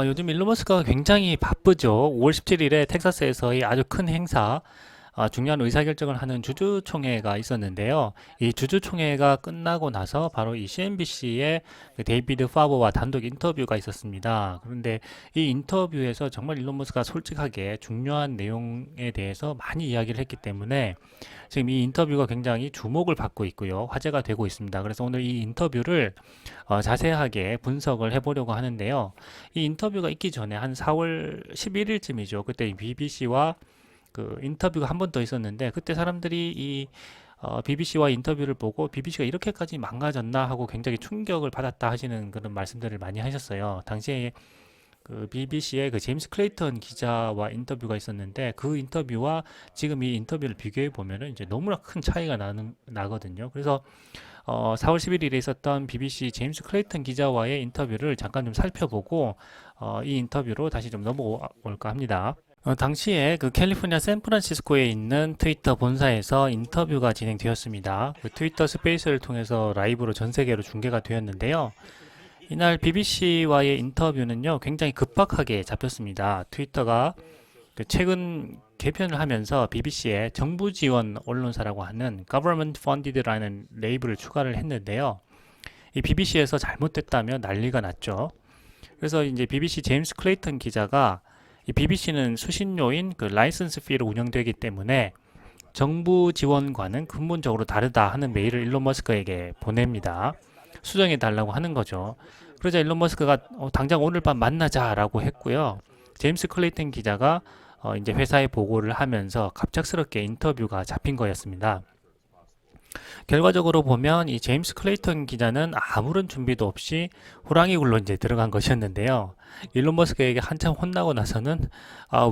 요즘 일론 머스크가 굉장히 바쁘죠. 5월 17일에 텍사스에서의 아주 큰 행사, 중요한 의사결정을 하는 주주총회가 있었는데요. 이 주주총회가 끝나고 나서 바로 이 CNBC의 그 데이비드 파버와 단독 인터뷰가 있었습니다. 그런데 이 인터뷰에서 정말 일론 머스크가 솔직하게 중요한 내용에 대해서 많이 이야기를 했기 때문에 지금 이 인터뷰가 굉장히 주목을 받고 있고요. 화제가 되고 있습니다. 그래서 오늘 이 인터뷰를 자세하게 분석을 해보려고 하는데요. 이 인터뷰가 있기 전에 한 4월 11일쯤이죠. 그때 BBC와 그 인터뷰가 한 번 더 있었는데 그때 사람들이 이 BBC와 인터뷰를 보고 BBC가 이렇게까지 망가졌나 하고 굉장히 충격을 받았다 하시는 그런 말씀들을 많이 하셨어요. 당시에 그 BBC의 그 제임스 클레이턴 기자와 인터뷰가 있었는데 그 인터뷰와 지금 이 인터뷰를 비교해 보면은 이제 너무나 큰 차이가 나거든요. 그래서 4월 11일에 있었던 BBC 제임스 클레이턴 기자와의 인터뷰를 잠깐 좀 살펴보고 이 인터뷰로 다시 좀 넘어올까 합니다. 당시에 그 캘리포니아 샌프란시스코에 있는 트위터 본사에서 인터뷰가 진행되었습니다. 그 트위터 스페이스를 통해서 라이브로 전 세계로 중계가 되었는데요. 이날 BBC와의 인터뷰는요, 굉장히 급박하게 잡혔습니다. 트위터가 그 최근 개편을 하면서 BBC에 정부 지원 언론사라고 하는 Government Funded라는 레이블을 추가를 했는데요. 이 BBC에서 잘못됐다며 난리가 났죠. 그래서 이제 BBC 제임스 클레이턴 기자가 이 BBC는 수신료인 그 라이선스 피로 운영되기 때문에 정부 지원과는 근본적으로 다르다 하는 메일을 일론 머스크에게 보냅니다. 수정해 달라고 하는 거죠. 그러자 일론 머스크가 당장 오늘 밤 만나자라고 했고요. 제임스 클레이턴 기자가 이제 회사에 보고를 하면서 갑작스럽게 인터뷰가 잡힌 거였습니다. 결과적으로 보면 이 제임스 클레이턴 기자는 아무런 준비도 없이 호랑이 굴로 이제 들어간 것이었는데요. 일론 머스크에게 한참 혼나고 나서는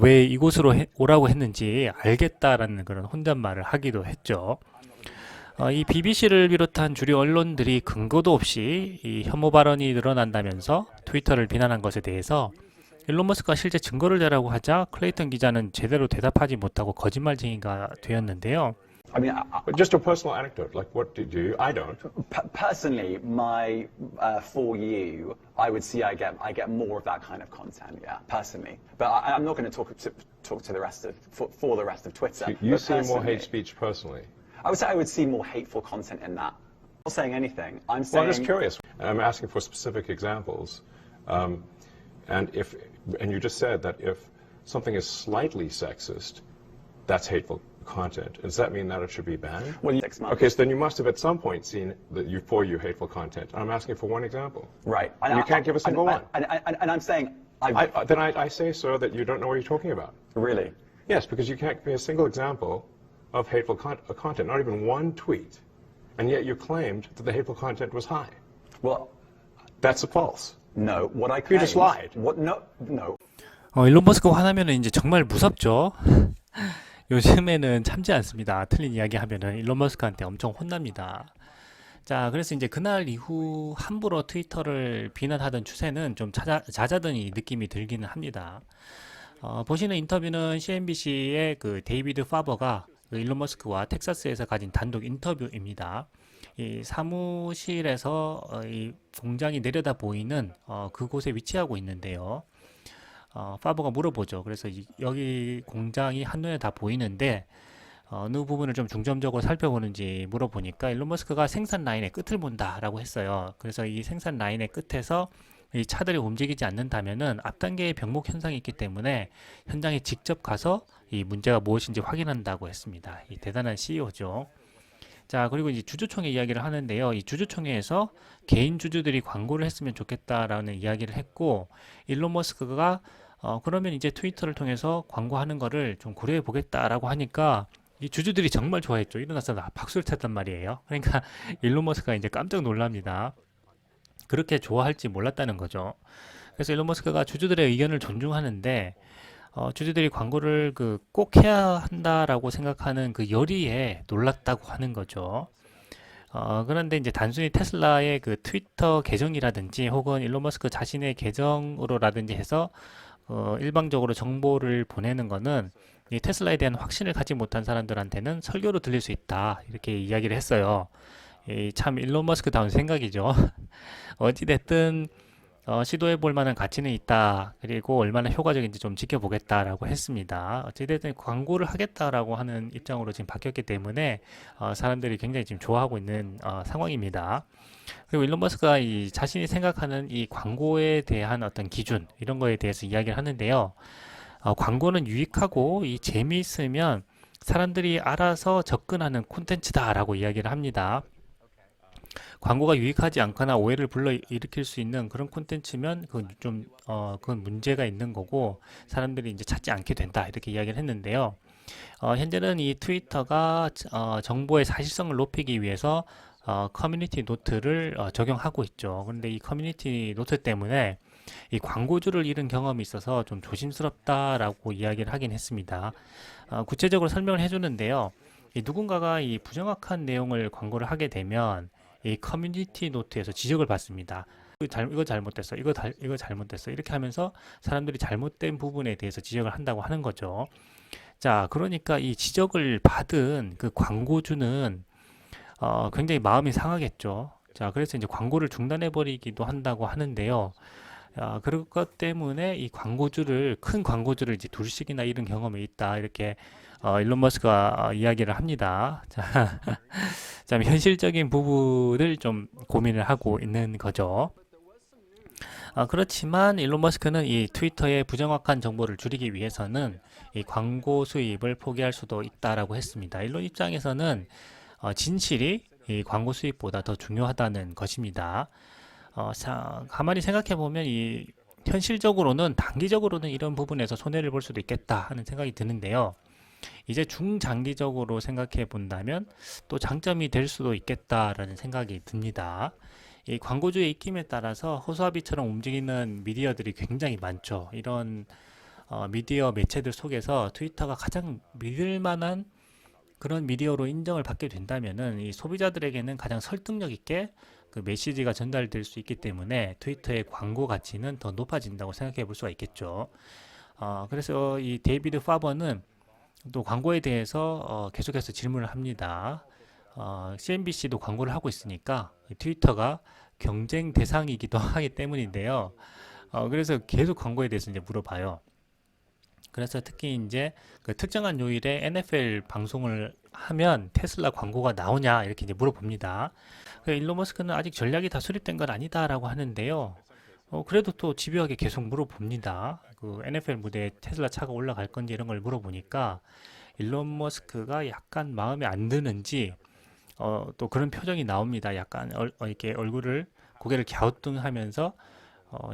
왜 이곳으로 오라고 했는지 알겠다라는 그런 혼잣말을 하기도 했죠. 이 BBC를 비롯한 주류 언론들이 근거도 없이 이 혐오 발언이 늘어난다면서 트위터를 비난한 것에 대해서 일론 머스크가 실제 증거를 대라고 하자 클레이턴 기자는 제대로 대답하지 못하고 거짓말쟁이가 되었는데요. I mean, But just a personal anecdote, like what did you? I don't. personally, my for you, I would see I get more of that kind of content. Yeah, personally, but I'm not going to talk to the rest of for the rest of Twitter. You But see more personally, hate speech personally. I would say I would see more hateful content in that. I'm not saying anything. I'm Well, I'm saying. just curious. I'm asking for specific examples, and you just said that if something is slightly sexist, that's hateful content. Does that mean that it should be banned? Well, 6 months. Okay, so then you must have at some point seen that for you hateful content. I'm asking for one example. Right. You can't give a single one. And I'm saying. Then I say, sir, that you don't know what you're talking about. Really. Yes, because you can't give me a single example of hateful content, not even one tweet, and yet you claimed that the hateful content was high. Well, That's false. no. What I You claimed. just lied. What? No. No. 일론 머스크 화나면은 이제 정말 무섭죠. 요즘에는 참지 않습니다. 틀린 이야기 하면은 일론 머스크한테 엄청 혼납니다. 자, 그래서 이제 그날 이후 함부로 트위터를 비난하던 추세는 좀 잦아든 이 느낌이 들기는 합니다. 보시는 인터뷰는 CNBC의 그 데이비드 파버가 그 일론 머스크와 텍사스에서 가진 단독 인터뷰입니다. 이 사무실에서 이 공장이 내려다 보이는 그곳에 위치하고 있는데요. 파버가 물어보죠. 그래서 여기 공장이 한눈에 다 보이는데 어느 부분을 좀 중점적으로 살펴보는지 물어보니까 일론 머스크가 생산 라인의 끝을 본다라고 했어요. 그래서 이 생산 라인의 끝에서 이 차들이 움직이지 않는다면은 앞 단계의 병목 현상이 있기 때문에 현장에 직접 가서 이 문제가 무엇인지 확인한다고 했습니다. 이 대단한 CEO죠. 자, 그리고 이제 주주총회 이야기를 하는데요. 이 주주총회에서 개인 주주들이 광고를 했으면 좋겠다라는 이야기를 했고, 일론 머스크가 그러면 이제 트위터를 통해서 광고하는 거를 좀 고려해 보겠다라고 하니까 이 주주들이 정말 좋아했죠. 일어나서 박수를 쳤단 말이에요. 그러니까 일론 머스크가 이제 깜짝 놀랍니다. 그렇게 좋아할지 몰랐다는 거죠. 그래서 일론 머스크가 주주들의 의견을 존중하는데 주주들이 광고를 꼭 해야 한다라고 생각하는 그 열의에 놀랐다고 하는 거죠. 그런데 이제 단순히 테슬라의 그 트위터 계정이라든지 혹은 일론 머스크 자신의 계정으로라든지 해서 일방적으로 정보를 보내는 거는 이 테슬라에 대한 확신을 갖지 못한 사람들한테는 설교로 들릴 수 있다. 이렇게 이야기를 했어요. 참 일론 머스크다운 생각이죠. 어찌됐든 시도해 볼 만한 가치는 있다. 그리고 얼마나 효과적인지 좀 지켜보겠다라고 했습니다. 어찌됐든 광고를 하겠다라고 하는 입장으로 지금 바뀌었기 때문에 사람들이 굉장히 지금 좋아하고 있는 상황입니다. 그리고 일론 머스크가 이 자신이 생각하는 이 광고에 대한 어떤 기준 이런 거에 대해서 이야기를 하는데요. 광고는 유익하고 이 재미있으면 사람들이 알아서 접근하는 콘텐츠다라고 이야기를 합니다. 광고가 유익하지 않거나 오해를 불러일으킬 수 있는 그런 콘텐츠면 그건 문제가 있는 거고 사람들이 이제 찾지 않게 된다 이렇게 이야기를 했는데요. 현재는 이 트위터가 정보의 사실성을 높이기 위해서 커뮤니티 노트를 적용하고 있죠. 그런데 이 커뮤니티 노트 때문에 이 광고주를 잃은 경험이 있어서 좀 조심스럽다라고 이야기를 하긴 했습니다. 구체적으로 설명을 해주는데요. 이 누군가가 이 부정확한 내용을 광고를 하게 되면 이 커뮤니티 노트에서 지적을 받습니다. 이거 잘못됐어. 이거 잘못됐어. 이렇게 하면서 사람들이 잘못된 부분에 대해서 지적을 한다고 하는 거죠. 자, 그러니까 이 지적을 받은 그 광고주는 굉장히 마음이 상하겠죠. 자, 그래서 이제 광고를 중단해 버리기도 한다고 하는데요. 그것 때문에 이 큰 광고주를 이제 둘씩이나 잃은 경험이 있다. 이렇게 일론 머스크가 이야기를 합니다. 자, 참 현실적인 부분을 좀 고민을 하고 있는 거죠. 그렇지만 일론 머스크는 이 트위터의 부정확한 정보를 줄이기 위해서는 이 광고 수입을 포기할 수도 있다라고 했습니다. 일론 입장에서는 진실이 이 광고 수입보다 더 중요하다는 것입니다. 가만히 생각해 보면 이 현실적으로는 단기적으로는 이런 부분에서 손해를 볼 수도 있겠다 하는 생각이 드는데요. 이제 중장기적으로 생각해 본다면 또 장점이 될 수도 있겠다라는 생각이 듭니다. 이 광고주의 입김에 따라서 허수아비처럼 움직이는 미디어들이 굉장히 많죠. 이런 미디어 매체들 속에서 트위터가 가장 믿을 만한 그런 미디어로 인정을 받게 된다면은 이 소비자들에게는 가장 설득력 있게 그 메시지가 전달될 수 있기 때문에 트위터의 광고 가치는 더 높아진다고 생각해 볼 수가 있겠죠. 그래서 이 데이비드 파버는 또 광고에 대해서 계속해서 질문을 합니다. CNBC도 광고를 하고 있으니까 트위터가 경쟁 대상이기도 하기 때문인데요. 그래서 계속 광고에 대해서 이제 물어봐요. 그래서 특히 이제 그 특정한 요일에 NFL 방송을 하면 테슬라 광고가 나오냐 이렇게 이제 물어봅니다. 일론 머스크는 아직 전략이 다 수립된 건 아니다라고 하는데요. 그래도 또 집요하게 계속 물어봅니다. 그 NFL 무대에 테슬라 차가 올라갈 건지 이런 걸 물어보니까 일론 머스크가 약간 마음에 안 드는지 또 그런 표정이 나옵니다. 약간 이렇게 고개를 갸우뚱하면서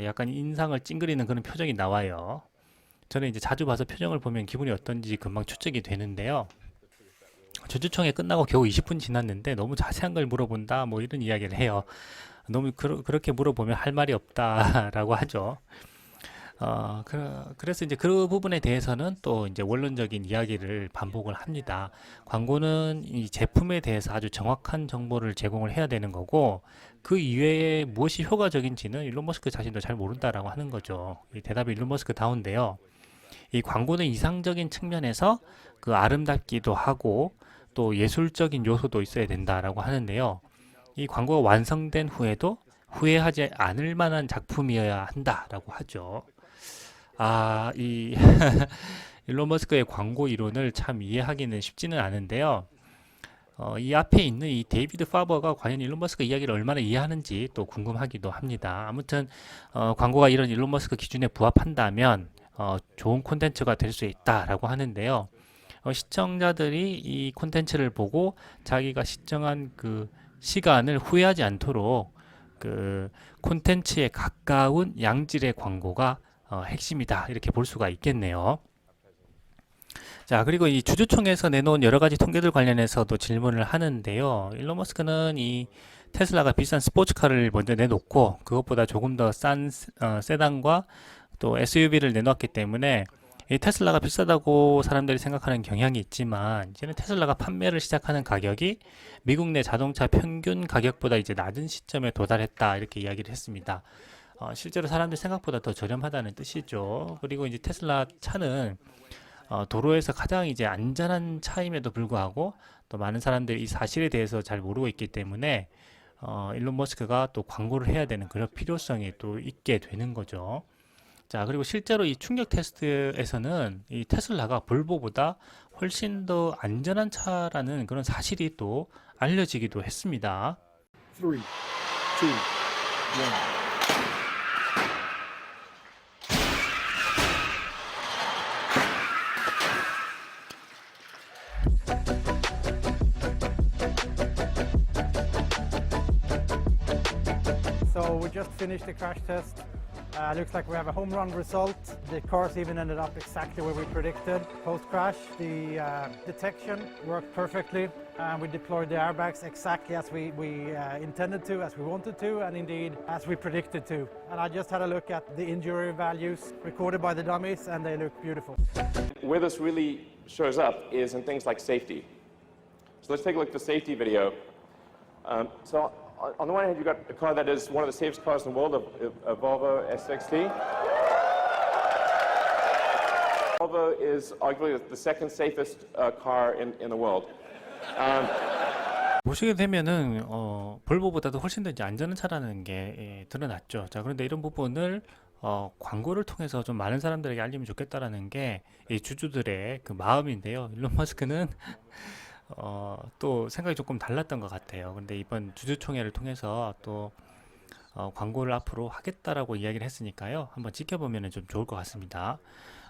약간 인상을 찡그리는 그런 표정이 나와요. 저는 이제 자주 봐서 표정을 보면 기분이 어떤지 금방 추측이 되는데요. 주주총회 끝나고 겨우 20분 지났는데 너무 자세한 걸 물어본다 뭐 이런 이야기를 해요. 너무 그렇게 물어보면 할 말이 없다라고 하죠. 그래서 이제 그 부분에 대해서는 또 이제 원론적인 이야기를 반복을 합니다. 광고는 이 제품에 대해서 아주 정확한 정보를 제공을 해야 되는 거고 그 이외에 무엇이 효과적인지는 일론 머스크 자신도 잘 모른다라고 하는 거죠. 이 대답이 일론 머스크 다운데요. 이 광고는 이상적인 측면에서 그 아름답기도 하고 또 예술적인 요소도 있어야 된다라고 하는데요. 이 광고가 완성된 후에도 후회하지 않을 만한 작품이어야 한다라고 하죠. 이 일론 머스크의 광고 이론을 참 이해하기는 쉽지는 않은데요. 이 앞에 있는 이 데이비드 파버가 과연 일론 머스크 이야기를 얼마나 이해하는지 또 궁금하기도 합니다. 아무튼 광고가 이런 일론 머스크 기준에 부합한다면 좋은 콘텐츠가 될 수 있다라고 하는데요. 시청자들이 이 콘텐츠를 보고 자기가 시청한 그 시간을 후회하지 않도록 그 콘텐츠에 가까운 양질의 광고가 핵심이다 이렇게 볼 수가 있겠네요. 자, 그리고 이 주주총회에서 내놓은 여러 가지 통계들 관련해서도 질문을 하는데요. 일론 머스크는 이 테슬라가 비싼 스포츠카를 먼저 내놓고 그것보다 조금 더 싼 세단과 또 SUV를 내놓았기 때문에 이 테슬라가 비싸다고 사람들이 생각하는 경향이 있지만 이제는 테슬라가 판매를 시작하는 가격이 미국 내 자동차 평균 가격보다 이제 낮은 시점에 도달했다 이렇게 이야기를 했습니다. 실제로 사람들 생각보다 더 저렴하다는 뜻이죠. 그리고 이제 테슬라 차는 도로에서 가장 이제 안전한 차임에도 불구하고 또 많은 사람들이 이 사실에 대해서 잘 모르고 있기 때문에 일론 머스크가 또 광고를 해야 되는 그런 필요성이 또 있게 되는 거죠. 자, 그리고 실제로 이 충격 테스트에서는 이 테슬라가 볼보보다 훨씬 더 안전한 차라는 그런 사실이 또 알려지기도 했습니다. 3, 2, 1. So we just finished the crash test. Looks like we have a home run result. The cars even ended up exactly where we predicted. Post-crash, the detection worked perfectly. We deployed the airbags exactly as we intended to, as we wanted to, and indeed as we predicted to. And I just had a look at the injury values recorded by the dummies, and they look beautiful. Where this really shows up is in things like safety. So let's take a look at the safety video. So on the one hand, you've got a car that is one of the safest cars in the world, a Volvo S60. Volvo is arguably the second safest car in the world. 보시게 되면은 볼보보다도 훨씬 더 이제 안전한 차라는 게 드러났죠. 자, 그런데 이런 부분을 광고를 통해서 좀 많은 사람들에게 알리면 좋겠다라는 게 이 주주들의 그 마음인데요. 일론 머스크는 또 생각이 조금 달랐던 것 같아요. 근데 이번 주주총회를 통해서 또 광고를 앞으로 하겠다라고 이야기를 했으니까요. 한번 지켜보면 좀 좋을 것 같습니다.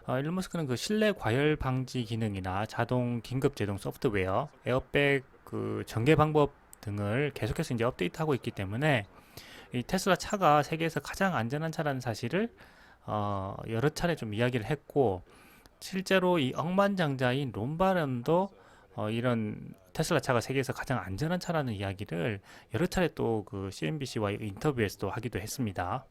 일론 머스크는 그 실내 과열 방지 기능이나 자동 긴급 제동 소프트웨어, 에어백 그 전개 방법 등을 계속해서 이제 업데이트하고 있기 때문에 이 테슬라 차가 세계에서 가장 안전한 차라는 사실을 여러 차례 좀 이야기를 했고, 실제로 이 억만장자인 론 바런도 이런 테슬라 차가 세계에서 가장 안전한 차라는 이야기를 여러 차례 또 그 CNBC와의 인터뷰에서도 하기도 했습니다.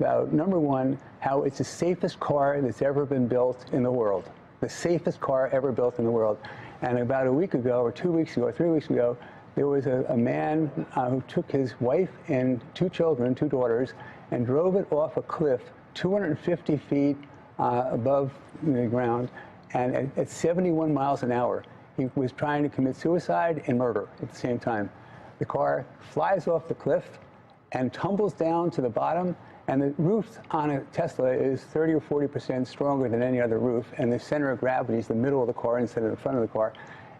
About number one, how it's the safest car that's ever been built in the world. The safest car ever built in the world. And about a week ago, or 2 weeks ago, or 3 weeks ago, there was a man who took his wife and 2 children, 2 daughters, and drove it off a cliff 250 feet above the ground, and at 71 miles an hour. He was trying to commit suicide and murder at the same time. The car flies off the cliff and tumbles down to the bottom, and the roof on a Tesla is 30 or 40% stronger than any other roof, and the center of gravity is the middle of the car instead of the front of the car.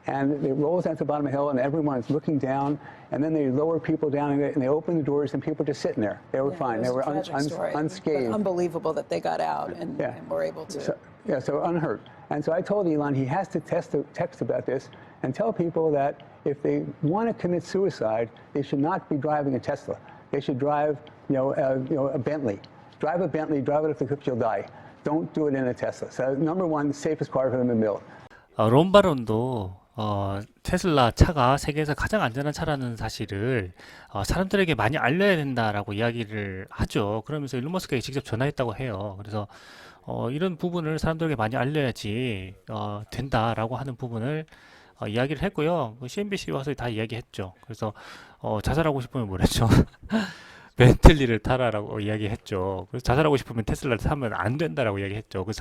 And it rolls down to the bottom of the hill, and everyone's looking down, and then they lower people down, and they open the doors, and people just sitting there. They were fine. They were unscathed. Unbelievable that they got out and were able to. So unhurt. And so I told Elon he has to text about this and tell people that if they want to commit suicide, they should not be driving a Tesla. They should drive, a Bentley. Drive a Bentley, drive it up the cliff, you'll die. Don't do it in a Tesla. So number one, the safest car ever been built. 론 바론도 테슬라 차가 세계에서 가장 안전한 차라는 사실을 사람들에게 많이 알려야 된다라고 이야기를 하죠. 그러면서 일론 머스크에게 직접 전화했다고 해요. 그래서 이런 부분을 사람들에게 많이 알려야지 된다라고 하는 부분을 이야기를 했고요. CNBC 와서 다 이야기했죠. 그래서 자살하고 싶으면 뭐랬죠? 벤틀리를 타라라고 이야기했죠. 그래서 자살하고 싶으면 테슬라를 타면 안 된다라고 이야기했죠. 그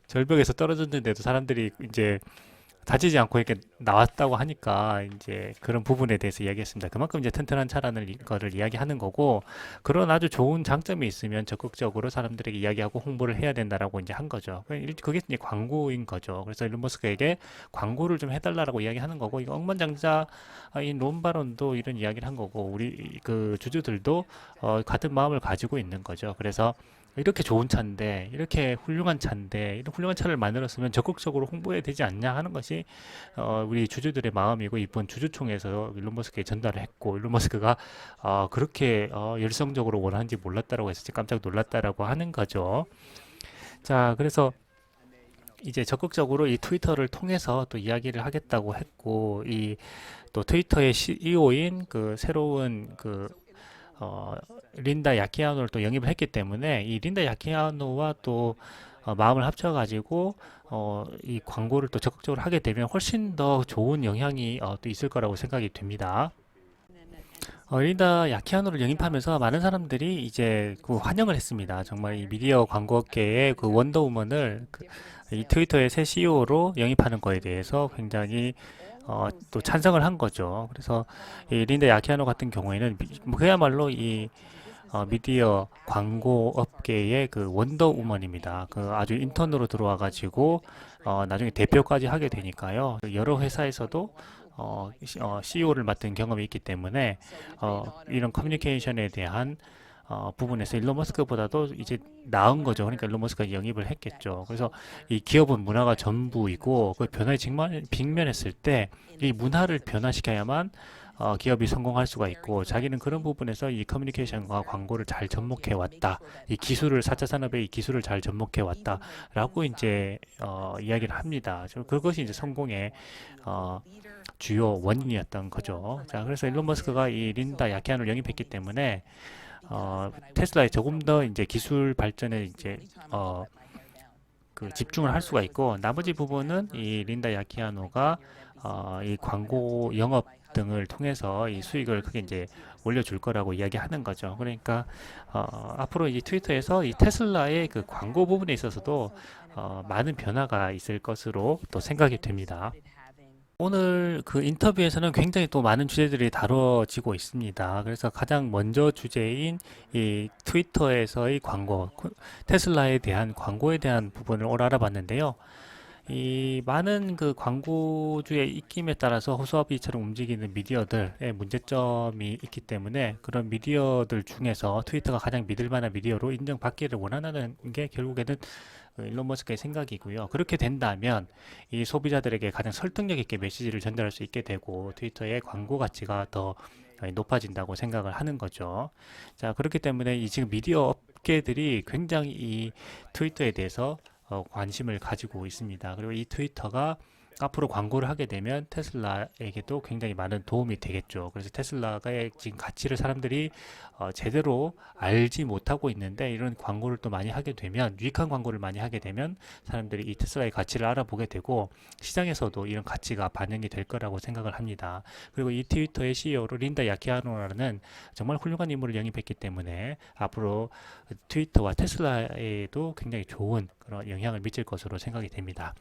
절벽에서 떨어졌는데도 사람들이 이제 다치지 않고 이렇게 나왔다고 하니까 이제 그런 부분에 대해서 이야기했습니다. 그만큼 이제 튼튼한 차라는 거를 이야기하는 거고, 그런 아주 좋은 장점이 있으면 적극적으로 사람들에게 이야기하고 홍보를 해야 된다라고 이제 한 거죠. 그게 이제 광고인 거죠. 그래서 일론 머스크에게 광고를 좀 해달라고 이야기하는 거고, 이거 억만장자인 론 바론도 이런 이야기를 한 거고, 우리 그 주주들도 같은 마음을 가지고 있는 거죠. 그래서 이렇게 좋은 차인데, 이렇게 훌륭한 차인데, 이런 훌륭한 차를 만들었으면 적극적으로 홍보해야 되지 않냐 하는 것이 우리 주주들의 마음이고, 이번 주주총회에서 일론 머스크에 전달을 했고, 일론 머스크가 그렇게 열성적으로 원하는지 몰랐다라고 해서 깜짝 놀랐다라고 하는 거죠. 자, 그래서 이제 적극적으로 이 트위터를 통해서 또 이야기를 하겠다고 했고, 이 또 트위터의 CEO인 그 새로운 그 린다 야키아노를 또 영입을 했기 때문에, 이 린다 야키아노와 또 마음을 합쳐가지고 이 광고를 또 적극적으로 하게 되면 훨씬 더 좋은 영향이 또 있을 거라고 생각이 됩니다. 린다 야키아노를 영입하면서 많은 사람들이 이제 그 환영을 했습니다. 정말 이 미디어 광고계의 그 원더우먼을 이 트위터의 새 CEO로 영입하는 거에 대해서 굉장히 또 찬성을 한 거죠. 그래서 이 린다 야키아노 같은 경우에는 그야말로 이 미디어 광고 업계의 그 원더우먼입니다. 그 아주 인턴으로 들어와 가지고 나중에 대표까지 하게 되니까요. 여러 회사에서도 CEO를 맡은 경험이 있기 때문에 이런 커뮤니케이션에 대한 부분에서 일론 머스크보다도 이제 나은 거죠. 그러니까 일론 머스크가 영입을 했겠죠. 그래서 이 기업은 문화가 전부이고 그 변화에 직면했을 때 이 문화를 변화시켜야만 기업이 성공할 수가 있고, 자기는 그런 부분에서 이 커뮤니케이션과 광고를 잘 접목해 왔다. 이 기술을 4차 산업의 이 기술을 잘 접목해 왔다라고 이제 이야기를 합니다. 그것이 이제 성공의 주요 원인이었던 거죠. 자, 그래서 일론 머스크가 이 린다 야키안을 영입했기 때문에 테슬라에 조금 더 이제 기술 발전에 이제 그 집중을 할 수가 있고, 나머지 부분은 이 린다 야키아노가 이 광고 영업 등을 통해서 이 수익을 크게 이제 올려줄 거라고 이야기하는 거죠. 그러니까 앞으로 이 트위터에서 이 테슬라의 그 광고 부분에 있어서도 많은 변화가 있을 것으로 또 생각이 됩니다. 오늘 그 인터뷰에서는 굉장히 또 많은 주제들이 다뤄지고 있습니다. 그래서 가장 먼저 주제인 이 트위터에서의 광고, 테슬라에 대한 광고에 대한 부분을 오늘 알아봤는데요. 이 많은 그 광고주의 입김에 따라서 호수아비처럼 움직이는 미디어들의 문제점이 있기 때문에, 그런 미디어들 중에서 트위터가 가장 믿을 만한 미디어로 인정받기를 원하는 게 결국에는 일론 머스크의 생각이고요. 그렇게 된다면 이 소비자들에게 가장 설득력 있게 메시지를 전달할 수 있게 되고, 트위터의 광고 가치가 더 높아진다고 생각을 하는 거죠. 자, 그렇기 때문에 이 지금 미디어 업계들이 굉장히 이 트위터에 대해서 관심을 가지고 있습니다. 그리고 이 트위터가 앞으로 광고를 하게 되면 테슬라에게도 굉장히 많은 도움이 되겠죠. 그래서 테슬라의 지금 가치를 사람들이 제대로 알지 못하고 있는데, 이런 광고를 또 많이 하게 되면, 유익한 광고를 많이 하게 되면 사람들이 이 테슬라의 가치를 알아보게 되고, 시장에서도 이런 가치가 반영이 될 거라고 생각을 합니다. 그리고 이 트위터의 CEO로 린다 야키아노라는 정말 훌륭한 인물을 영입했기 때문에 앞으로 트위터와 테슬라에도 굉장히 좋은 그런 영향을 미칠 것으로 생각이 됩니다.